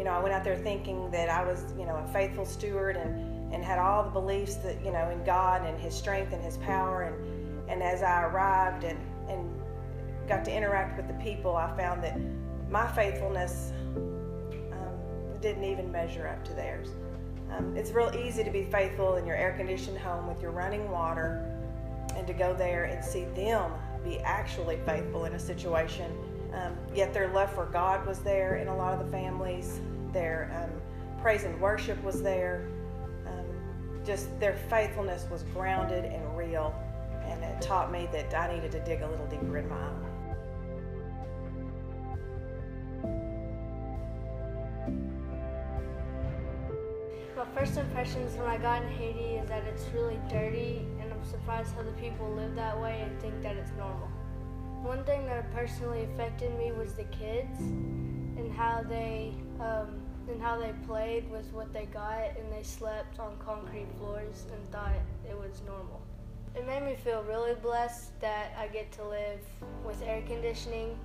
I went out there thinking that I was, a faithful steward and had all the beliefs that, in God and His strength and His power. And as I arrived and got to interact with the people, I found that my faithfulness didn't even measure up to theirs. It's real easy to be faithful in your air-conditioned home with your running water and to go there and see them be actually faithful in a situation. Yet their love for God was there in a lot of the families. Their praise and worship was there. Just their faithfulness was grounded and real, and it taught me that I needed to dig a little deeper in my own. My first impressions when I got in Haiti is that it's really dirty, and I'm surprised how the people live that way and think that it's normal. One thing that personally affected me was the kids and how they played with what they got, and they slept on concrete floors and thought it was normal. It made me feel really blessed that I get to live with air conditioning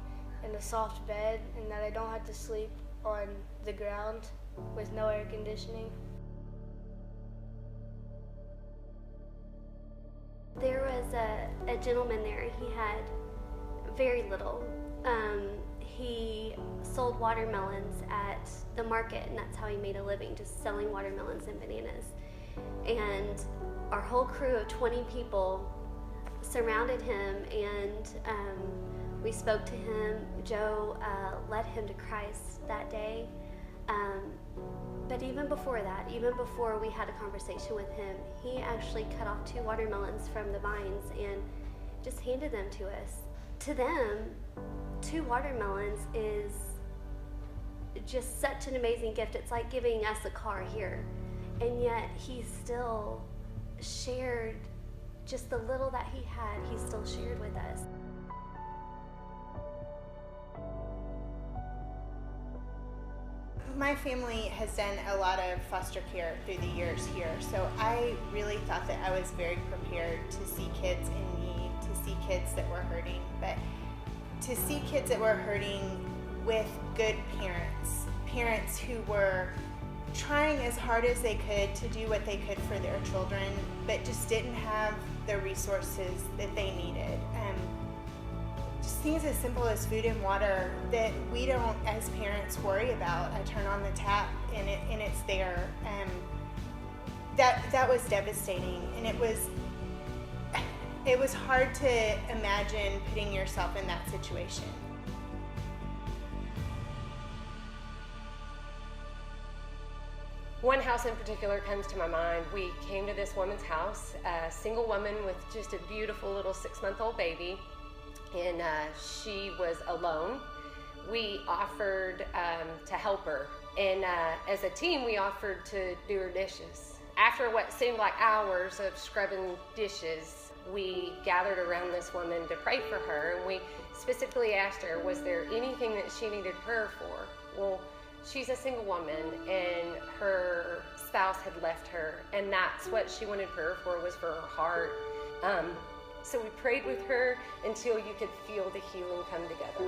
and a soft bed, and that I don't have to sleep on the ground with no air conditioning. There was a gentleman there. He had very little. He sold watermelons at the market, and that's how he made a living, just selling watermelons and bananas. And our whole crew of 20 people surrounded him, and we spoke to him. Joe led him to Christ that day. But even before that, even before we had a conversation with him, he actually cut off 2 watermelons from the vines and just handed them to us. To them, 2 watermelons is just such an amazing gift. It's like giving us a car here. And yet he still shared just the little that he had, he still shared with us. My family has done a lot of foster care through the years here, so I really thought that I was very prepared to see kids in need, to see kids that were hurting, but to see kids that were hurting with good parents who were trying as hard as they could to do what they could for their children, but just didn't have the resources that they needed. Just things as simple as food and water that we don't, as parents, worry about. I turn on the tap and it's there. That was devastating, and it was hard to imagine putting yourself in that situation. One house in particular comes to my mind. We came to this woman's house, a single woman with just a beautiful little 6-month-old baby, and she was alone. We offered to help her, and as a team we offered to do her dishes. After what seemed like hours of scrubbing dishes, we gathered around this woman to pray for her, and we specifically asked her, was there anything that she needed prayer for? Well, she's a single woman, and her spouse had left her, and that's what she wanted prayer for, was for her heart. So we prayed with her until you could feel the healing come together.